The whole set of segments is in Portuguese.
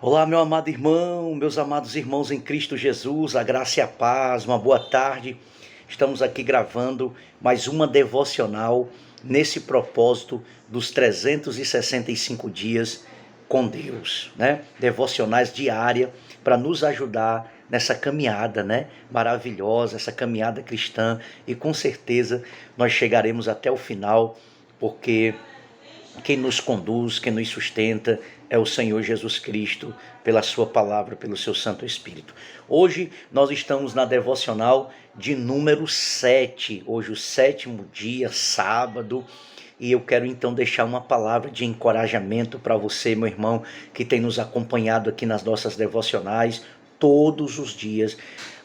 Olá, meu amado irmão, meus amados irmãos em Cristo Jesus, a graça e a paz, uma boa tarde. Estamos aqui gravando mais uma devocional nesse propósito dos 365 dias com Deus, né? Devocionais diárias para nos ajudar nessa caminhada, né? Maravilhosa, essa caminhada cristã, e com certeza nós chegaremos até o final, porque quem nos conduz, quem nos sustenta é o Senhor Jesus Cristo, pela sua palavra, pelo seu Santo Espírito. Hoje nós estamos na devocional de número 7, hoje o 7º dia, sábado, e eu quero então deixar uma palavra de encorajamento para você, meu irmão, que tem nos acompanhado aqui nas nossas devocionais todos os dias,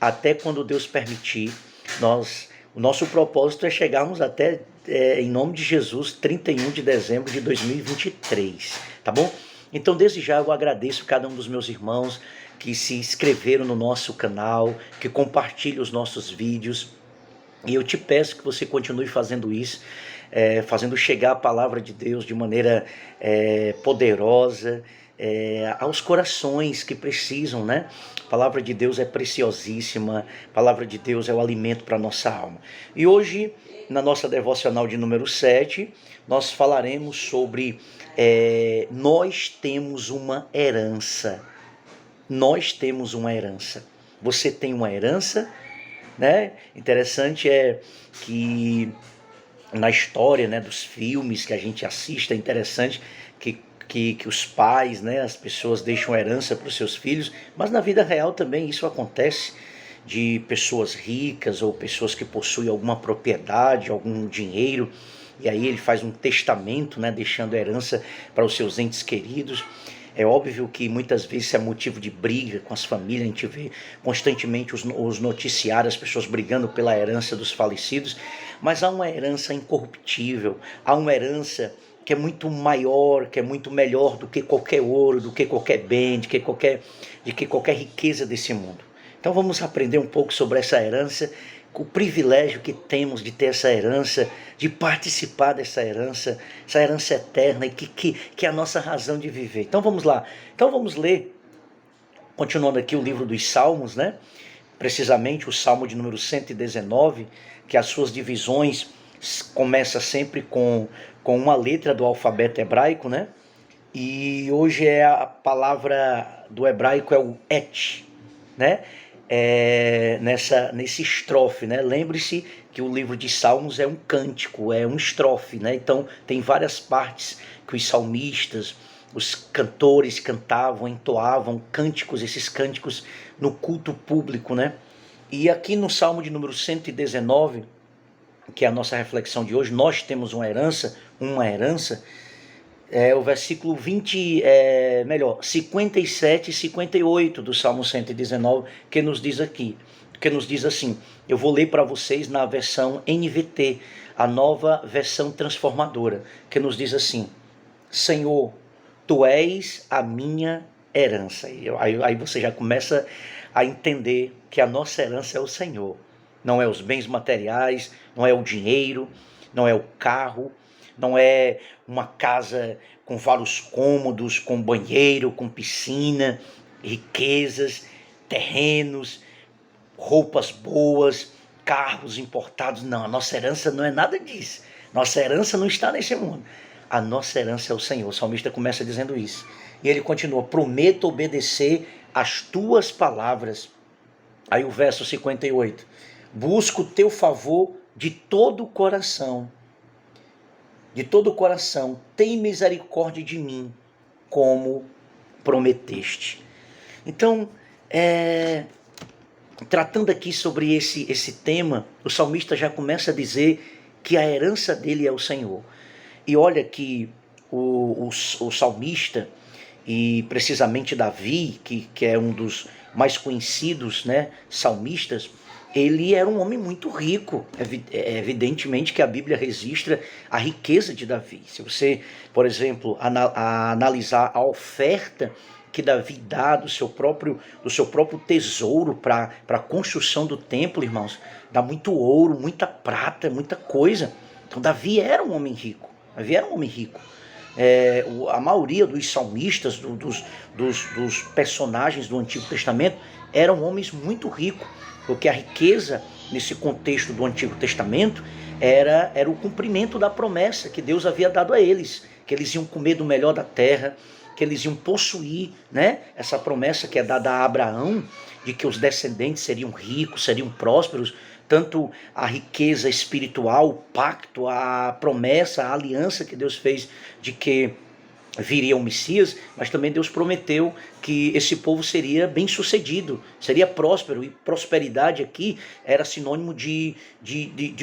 até quando Deus permitir. O nosso propósito é chegarmos até, em nome de Jesus, 31 de dezembro de 2023, tá bom? Então, desde já eu agradeço cada um dos meus irmãos que se inscreveram no nosso canal, que compartilham os nossos vídeos, e eu te peço que você continue fazendo isso, fazendo chegar a palavra de Deus de maneira poderosa, aos corações que precisam, né? A palavra de Deus é preciosíssima, a palavra de Deus é o alimento para a nossa alma. E hoje, na nossa devocional de número 7, nós falaremos sobre nós temos uma herança. Nós temos uma herança. Você tem uma herança, né? Interessante é que na história, né, dos filmes que a gente assiste, é interessante que os pais, né, as pessoas deixam herança para os seus filhos, mas na vida real também isso acontece, de pessoas ricas ou pessoas que possuem alguma propriedade, algum dinheiro, e aí ele faz um testamento, né, deixando herança para os seus entes queridos. É óbvio que muitas vezes é motivo de briga com as famílias, a gente vê constantemente os noticiários, as pessoas brigando pela herança dos falecidos, mas há uma herança incorruptível, há uma herança que é muito maior, que é muito melhor do que qualquer ouro, do que qualquer bem, de que qualquer riqueza desse mundo. Então vamos aprender um pouco sobre essa herança, o privilégio que temos de ter essa herança, de participar dessa herança, essa herança eterna, e que é a nossa razão de viver. Então vamos lá. Então vamos ler, continuando aqui o livro dos Salmos, né? Precisamente o Salmo de número 119, que as suas divisões começa sempre com uma letra do alfabeto hebraico, né? E hoje a palavra do hebraico é o et, né? Nesse estrofe, né? Lembre-se que o livro de Salmos é um cântico, é um estrofe, né? Então tem várias partes que os salmistas, os cantores cantavam, entoavam cânticos, esses cânticos no culto público, né? E aqui no Salmo de número 119, que é a nossa reflexão de hoje, nós temos uma herança, o versículo 57 e 58 do Salmo 119, que nos diz assim, eu vou ler para vocês na versão NVT, a nova versão transformadora, que nos diz assim: Senhor, tu és a minha herança. Aí você já começa a entender que a nossa herança é o Senhor, não é os bens materiais, não é o dinheiro, não é o carro, não é uma casa com vários cômodos, com banheiro, com piscina, riquezas, terrenos, roupas boas, carros importados. Não, a nossa herança não é nada disso. Nossa herança não está nesse mundo. A nossa herança é o Senhor. O salmista começa dizendo isso. E ele continua: prometo obedecer às tuas palavras. Aí o verso 58. Busco o teu favor de todo o coração. De todo o coração, tem misericórdia de mim, como prometeste. Então, tratando aqui sobre esse tema, o salmista já começa a dizer que a herança dele é o Senhor. E olha que o salmista, e precisamente Davi, que é um dos mais conhecidos, né, salmistas, ele era um homem muito rico. Evidentemente que a Bíblia registra a riqueza de Davi. Se você, por exemplo, analisar a oferta que Davi dá do seu próprio tesouro para a construção do templo, irmãos, dá muito ouro, muita prata, muita coisa. Então Davi era um homem rico. a maioria dos salmistas, dos personagens do Antigo Testamento, eram homens muito ricos, porque a riqueza, nesse contexto do Antigo Testamento, era o cumprimento da promessa que Deus havia dado a eles, que eles iam comer do melhor da terra, que eles iam possuir, né, essa promessa que é dada a Abraão, de que os descendentes seriam ricos, seriam prósperos, tanto a riqueza espiritual, o pacto, a promessa, a aliança que Deus fez de que viria o Messias, mas também Deus prometeu que esse povo seria bem sucedido, seria próspero, e prosperidade aqui era sinônimo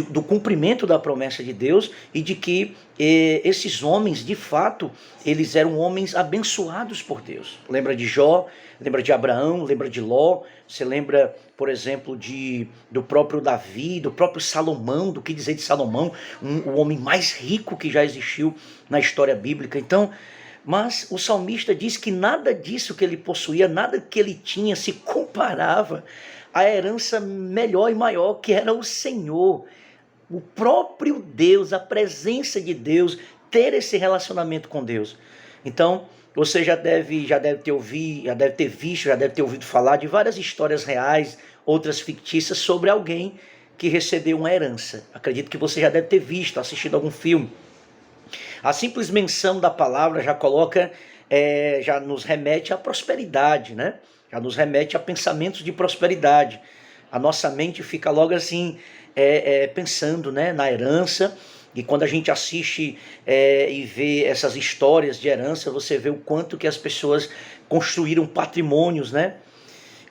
do cumprimento da promessa de Deus e de que esses homens, de fato, eles eram homens abençoados por Deus. Lembra de Jó, lembra de Abraão, lembra de Ló, você lembra, por exemplo, do próprio Davi, do próprio Salomão, do que dizer de Salomão, o homem mais rico que já existiu na história bíblica. Então, mas o salmista diz que nada disso que ele possuía, nada que ele tinha se comparava à herança melhor e maior que era o Senhor, o próprio Deus, a presença de Deus, ter esse relacionamento com Deus. Então, você já deve ter ouvido, já deve ter visto, já deve ter ouvido falar de várias histórias reais, outras fictícias, sobre alguém que recebeu uma herança. Acredito que você já deve ter visto, assistido algum filme. A simples menção da palavra já coloca, já nos remete à prosperidade, né? Já nos remete a pensamentos de prosperidade. A nossa mente fica logo assim, pensando, né, na herança. E quando a gente assiste e vê essas histórias de herança, você vê o quanto que as pessoas construíram patrimônios, né?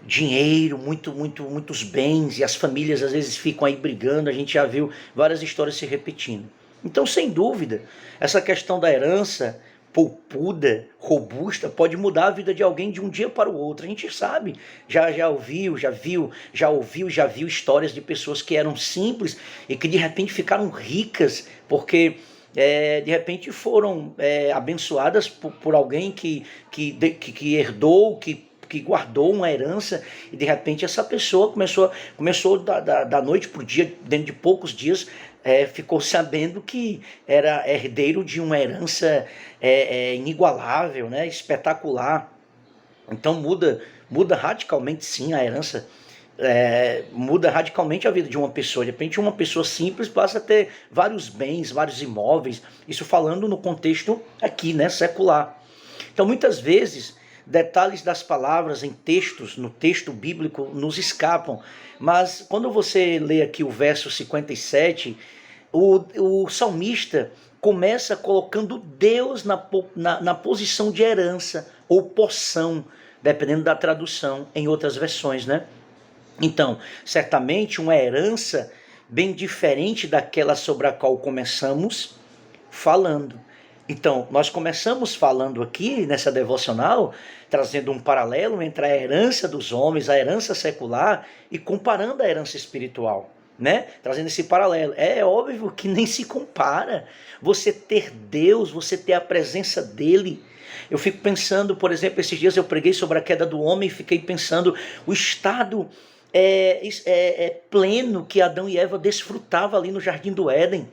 Dinheiro, muitos bens, e as famílias às vezes ficam aí brigando. A gente já viu várias histórias se repetindo. Então, sem dúvida, essa questão da herança poupuda, robusta, pode mudar a vida de alguém de um dia para o outro. A gente sabe, já ouviu histórias de pessoas que eram simples e que de repente ficaram ricas, porque de repente foram abençoadas por alguém que herdou, que guardou uma herança, e de repente essa pessoa começou da noite para o dia, dentro de poucos dias, ficou sabendo que era herdeiro de uma herança inigualável, né, espetacular. Então muda radicalmente, sim, a herança. Muda radicalmente a vida de uma pessoa. De repente uma pessoa simples passa a ter vários bens, vários imóveis, isso falando no contexto aqui, né, secular. Então muitas vezes detalhes das palavras em textos, no texto bíblico, nos escapam. Mas quando você lê aqui o verso 57, o salmista começa colocando Deus na posição de herança ou porção, dependendo da tradução em outras versões, né? Então, certamente uma herança bem diferente daquela sobre a qual começamos falando. Então, nós começamos falando aqui, nessa devocional, trazendo um paralelo entre a herança dos homens, a herança secular, e comparando a herança espiritual, né? Trazendo esse paralelo. É óbvio que nem se compara. Você ter Deus, você ter a presença dele. Eu fico pensando, por exemplo, esses dias eu preguei sobre a queda do homem e fiquei pensando o estado pleno que Adão e Eva desfrutavam ali no Jardim do Éden.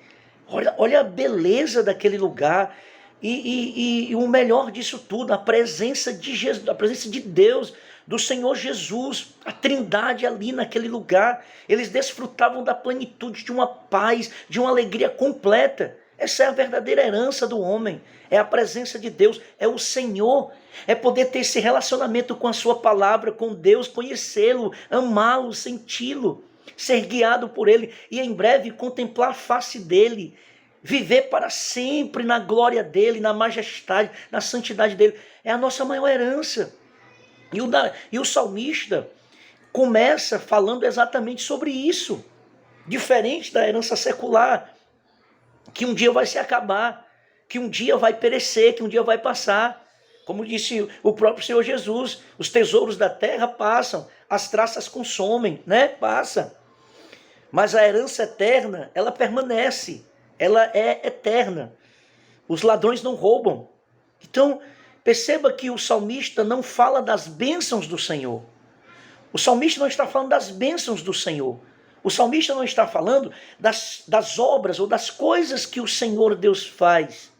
Olha a beleza daquele lugar. E o melhor disso tudo, a presença de Jesus, a presença de Deus, do Senhor Jesus, a Trindade ali naquele lugar. Eles desfrutavam da plenitude de uma paz, de uma alegria completa. Essa é a verdadeira herança do homem, é a presença de Deus, é o Senhor, é poder ter esse relacionamento com a sua palavra, com Deus, conhecê-lo, amá-lo, senti-lo, ser guiado por ele e em breve contemplar a face dele, viver para sempre na glória dele, na majestade, na santidade dele. É a nossa maior herança. E o salmista começa falando exatamente sobre isso, diferente da herança secular, que um dia vai se acabar, que um dia vai perecer, que um dia vai passar. Como disse o próprio Senhor Jesus, os tesouros da terra passam, as traças consomem, né? Passa. Mas a herança eterna, ela permanece, ela é eterna. Os ladrões não roubam. Então, perceba que o salmista não fala das bênçãos do Senhor. O salmista não está falando das bênçãos do Senhor. O salmista não está falando das obras ou das coisas que o Senhor Deus faz.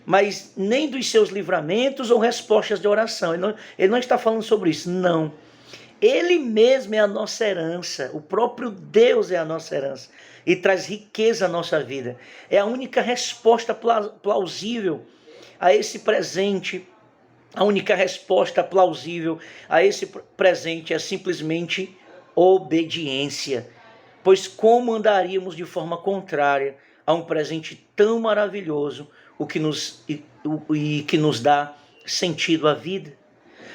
mas nem dos seus livramentos ou respostas de oração. Ele não está falando sobre isso, não. Ele mesmo é a nossa herança, o próprio Deus é a nossa herança e traz riqueza à nossa vida. É a única resposta plausível a esse presente. A única resposta plausível a esse presente é simplesmente obediência. Pois como andaríamos de forma contrária a um presente tão maravilhoso, que nos dá sentido à vida?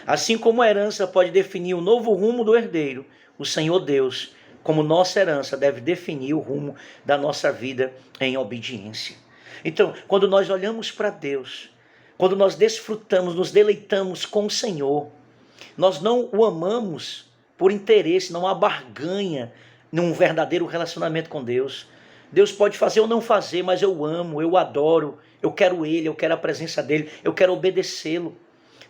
Assim como a herança pode definir o novo rumo do herdeiro, o Senhor Deus, como nossa herança, deve definir o rumo da nossa vida em obediência. Então, quando nós olhamos para Deus, quando nós desfrutamos, nos deleitamos com o Senhor, nós não o amamos por interesse, não há barganha num verdadeiro relacionamento com Deus. Deus pode fazer ou não fazer, mas eu amo, eu adoro, eu quero Ele, eu quero a presença dEle, eu quero obedecê-lo.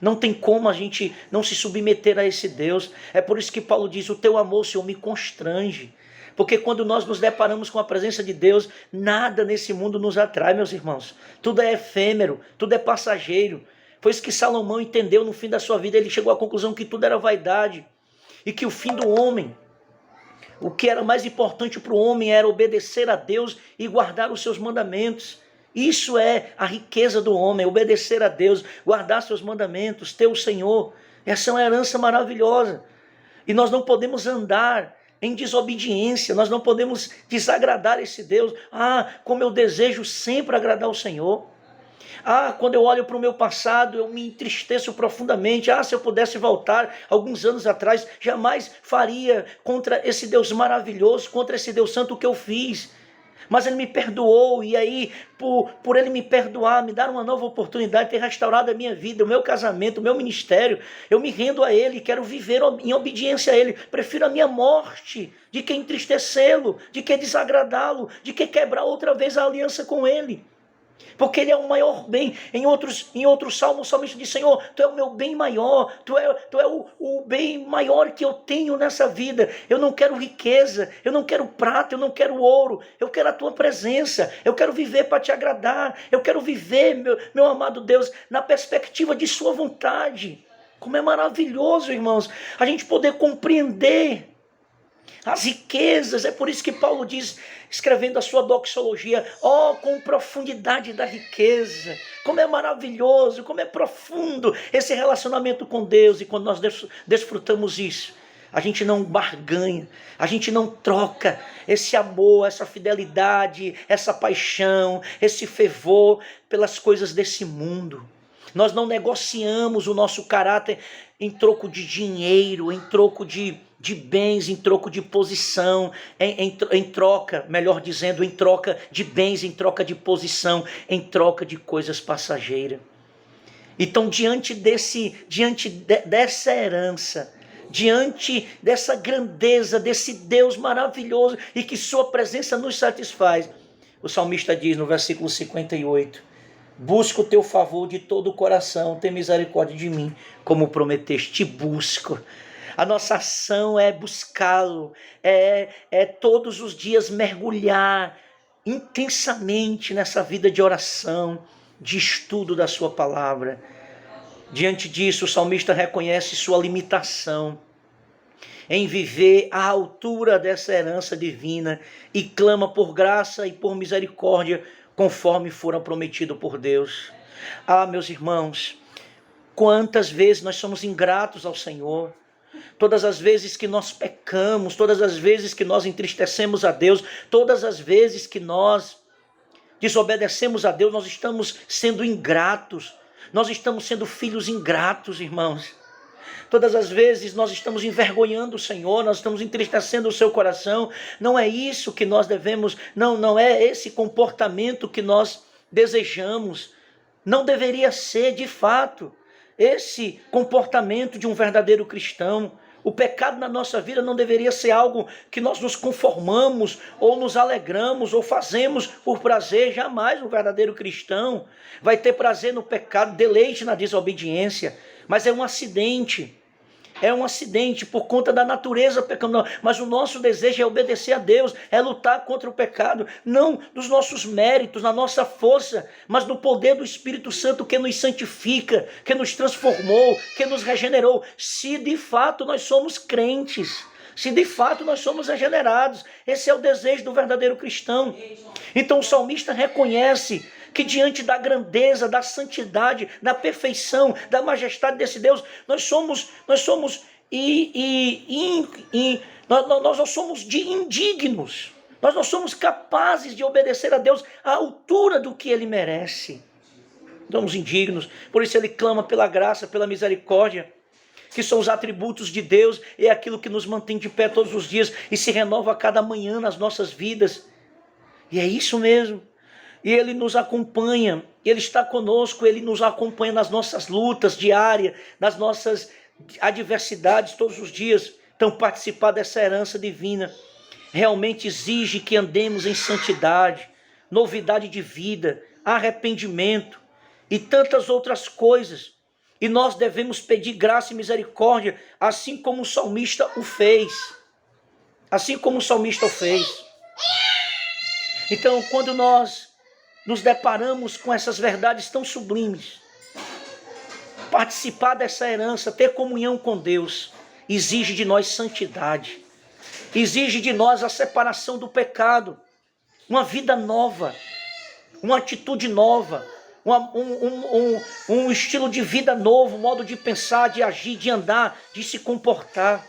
Não tem como a gente não se submeter a esse Deus. É por isso que Paulo diz, o teu amor, Senhor, me constrange. Porque quando nós nos deparamos com a presença de Deus, nada nesse mundo nos atrai, meus irmãos. Tudo é efêmero, tudo é passageiro. Foi isso que Salomão entendeu no fim da sua vida. Ele chegou à conclusão que tudo era vaidade. E que o fim do homem, o que era mais importante para o homem era obedecer a Deus e guardar os seus mandamentos. Isso é a riqueza do homem, obedecer a Deus, guardar seus mandamentos, ter o Senhor. Essa é uma herança maravilhosa. E nós não podemos andar em desobediência, nós não podemos desagradar esse Deus. Como eu desejo sempre agradar o Senhor. Quando eu olho para o meu passado, eu me entristeço profundamente. Se eu pudesse voltar alguns anos atrás, jamais faria contra esse Deus maravilhoso, contra esse Deus santo o que eu fiz. Mas Ele me perdoou, e aí, por Ele me perdoar, me dar uma nova oportunidade, ter restaurado a minha vida, o meu casamento, o meu ministério, eu me rendo a Ele, quero viver em obediência a Ele. Prefiro a minha morte, de que entristecê-lo, de que desagradá-lo, de que quebrar outra vez a aliança com Ele. Porque Ele é o maior bem. Em outros salmos, o salmista diz, Senhor, Tu é o meu bem maior, Tu é o bem maior que eu tenho nessa vida. Eu não quero riqueza, eu não quero prata, eu não quero ouro, eu quero a Tua presença, eu quero viver para Te agradar, eu quero viver, meu amado Deus, na perspectiva de Sua vontade. Como é maravilhoso, irmãos, a gente poder compreender as riquezas. É por isso que Paulo diz, escrevendo a sua doxologia, com profundidade da riqueza, como é maravilhoso, como é profundo esse relacionamento com Deus. E quando nós desfrutamos isso, a gente não barganha, a gente não troca esse amor, essa fidelidade, essa paixão, esse fervor pelas coisas desse mundo. Nós não negociamos o nosso caráter em troco de dinheiro, em troco de bens, em troco de posição, em troca, melhor dizendo, em troca de bens, em troca de posição, em troca de coisas passageiras. Então, diante dessa herança, diante dessa grandeza, desse Deus maravilhoso e que Sua presença nos satisfaz, o salmista diz no versículo 58, busco o Teu favor de todo o coração, tem misericórdia de mim, como prometeste. Te busco. A nossa ação é buscá-lo, é todos os dias mergulhar intensamente nessa vida de oração, de estudo da Sua palavra. Diante disso, o salmista reconhece sua limitação em viver à altura dessa herança divina e clama por graça e por misericórdia, conforme fora prometido por Deus. Meus irmãos, quantas vezes nós somos ingratos ao Senhor, todas as vezes que nós pecamos, todas as vezes que nós entristecemos a Deus, todas as vezes que nós desobedecemos a Deus, nós estamos sendo ingratos, nós estamos sendo filhos ingratos, irmãos. Todas as vezes nós estamos envergonhando o Senhor, nós estamos entristecendo o seu coração. Não é isso que nós devemos, não é esse comportamento que nós desejamos. Não deveria ser, de fato, esse comportamento de um verdadeiro cristão. O pecado na nossa vida não deveria ser algo que nós nos conformamos, ou nos alegramos, ou fazemos por prazer. Jamais um verdadeiro cristão vai ter prazer no pecado, deleite na desobediência. Mas é um acidente. é um acidente por conta da natureza pecaminosa, mas o nosso desejo é obedecer a Deus, é lutar contra o pecado, não dos nossos méritos, na nossa força, mas do poder do Espírito Santo que nos santifica, que nos transformou, que nos regenerou. Se de fato nós somos crentes, se de fato nós somos regenerados, esse é o desejo do verdadeiro cristão. Então o salmista reconhece que diante da grandeza, da santidade, da perfeição, da majestade desse Deus, nós não somos indignos. Nós não somos capazes de obedecer a Deus à altura do que Ele merece. Somos indignos, por isso Ele clama pela graça, pela misericórdia, que são os atributos de Deus, é aquilo que nos mantém de pé todos os dias e se renova a cada manhã nas nossas vidas. E é isso mesmo. E Ele nos acompanha, Ele está conosco, Ele nos acompanha nas nossas lutas diárias, nas nossas adversidades todos os dias. Então participar dessa herança divina realmente exige que andemos em santidade, novidade de vida, arrependimento e tantas outras coisas. E nós devemos pedir graça e misericórdia, assim como o salmista o fez. Assim como o salmista o fez. Então, quando nós nos deparamos com essas verdades tão sublimes, participar dessa herança, ter comunhão com Deus, exige de nós santidade, exige de nós a separação do pecado, uma vida nova, uma atitude nova, um estilo de vida novo, um modo de pensar, de agir, de andar, de se comportar.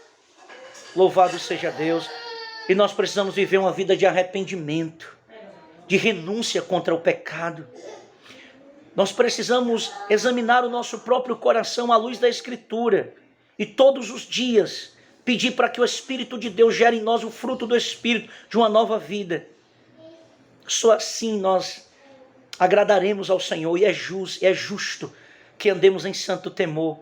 Louvado seja Deus. E nós precisamos viver uma vida de arrependimento, de renúncia contra o pecado. Nós precisamos examinar o nosso próprio coração à luz da Escritura e todos os dias pedir para que o Espírito de Deus gere em nós o fruto do Espírito de uma nova vida. Só assim nós agradaremos ao Senhor e é justo que andemos em santo temor,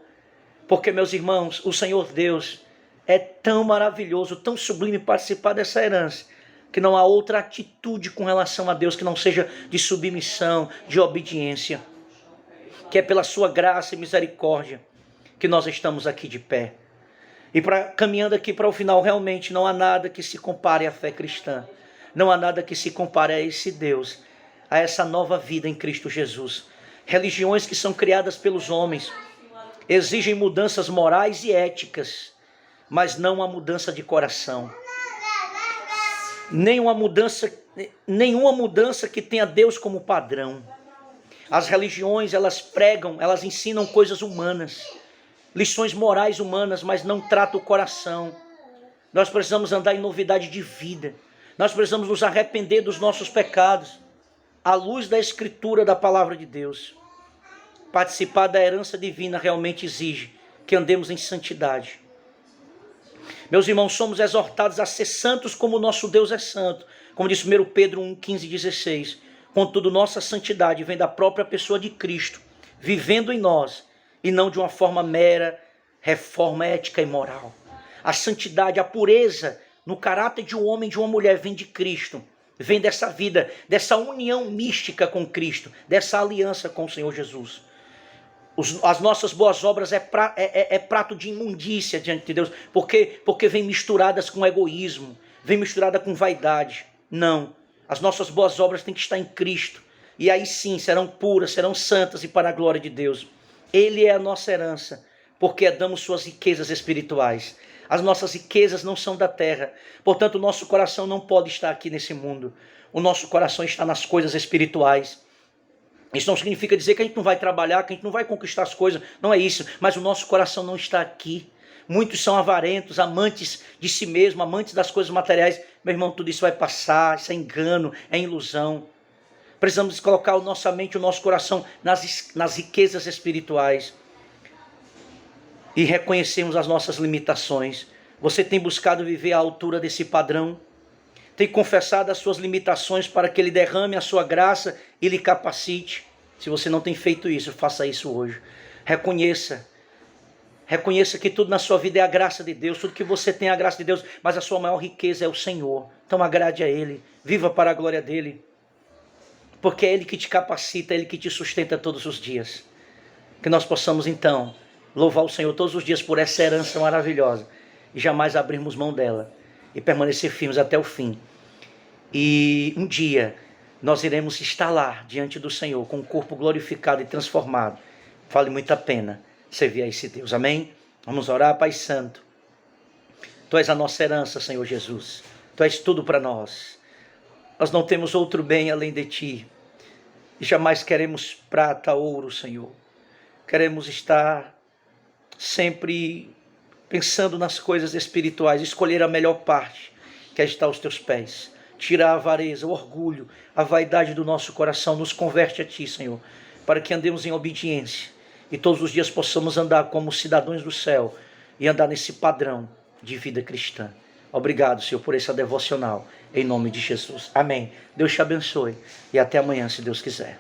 porque, meus irmãos, o Senhor Deus é tão maravilhoso, tão sublime participar dessa herança, que não há outra atitude com relação a Deus que não seja de submissão, de obediência, que é pela sua graça e misericórdia que nós estamos aqui de pé. E caminhando aqui para o final, realmente não há nada que se compare à fé cristã, não há nada que se compare a esse Deus, a essa nova vida em Cristo Jesus. Religiões que são criadas pelos homens exigem mudanças morais e éticas, mas não a mudança de coração. Nenhuma mudança que tenha Deus como padrão. As religiões, elas pregam, elas ensinam coisas humanas, lições morais humanas, mas não tratam o coração. Nós precisamos andar em novidade de vida. Nós precisamos nos arrepender dos nossos pecados, à luz da Escritura, da Palavra de Deus. Participar da herança divina realmente exige que andemos em santidade. Meus irmãos, somos exortados a ser santos como o nosso Deus é santo. Como diz 1 Pedro 1, 15 e 16. Contudo, nossa santidade vem da própria pessoa de Cristo, vivendo em nós, e não de uma forma mera, reforma ética e moral. A santidade, a pureza no caráter de um homem e de uma mulher vem de Cristo. Vem dessa vida, dessa união mística com Cristo, dessa aliança com o Senhor Jesus. As nossas boas obras é prato de imundícia diante de Deus, porque vem misturadas com egoísmo, vem misturada com vaidade. Não, as nossas boas obras têm que estar em Cristo, e aí sim serão puras, serão santas e para a glória de Deus. Ele é a nossa herança, porque damos suas riquezas espirituais. As nossas riquezas não são da terra, portanto o nosso coração não pode estar aqui nesse mundo. O nosso coração está nas coisas espirituais. Isso não significa dizer que a gente não vai trabalhar, que a gente não vai conquistar as coisas, não é isso, mas o nosso coração não está aqui. Muitos são avarentos, amantes de si mesmo, amantes das coisas materiais. Meu irmão, tudo isso vai passar, isso é engano, é ilusão. Precisamos colocar a nossa mente, o nosso coração nas riquezas espirituais e reconhecermos as nossas limitações. Você tem buscado viver à altura desse padrão? Tem confessado as suas limitações para que Ele derrame a sua graça e lhe capacite? Se você não tem feito isso, faça isso hoje. Reconheça que tudo na sua vida é a graça de Deus, tudo que você tem é a graça de Deus, mas a sua maior riqueza é o Senhor. Então agrade a Ele, viva para a glória dEle, porque é Ele que te capacita, é Ele que te sustenta todos os dias. Que nós possamos então louvar o Senhor todos os dias por essa herança maravilhosa e jamais abrirmos mão dela e permanecer firmes até o fim. E um dia nós iremos estar lá diante do Senhor com o corpo glorificado e transformado. Vale muito a pena servir a esse Deus. Amém? Vamos orar, Pai Santo. Tu és a nossa herança, Senhor Jesus. Tu és tudo para nós. Nós não temos outro bem além de Ti. E jamais queremos prata, ouro, Senhor. Queremos estar sempre pensando nas coisas espirituais, escolher a melhor parte, que é estar aos Teus pés. Tira a avareza, o orgulho, a vaidade do nosso coração, nos converte a Ti, Senhor, para que andemos em obediência e todos os dias possamos andar como cidadãos do céu e andar nesse padrão de vida cristã. Obrigado, Senhor, por essa devocional, em nome de Jesus. Amém. Deus te abençoe e até amanhã, se Deus quiser.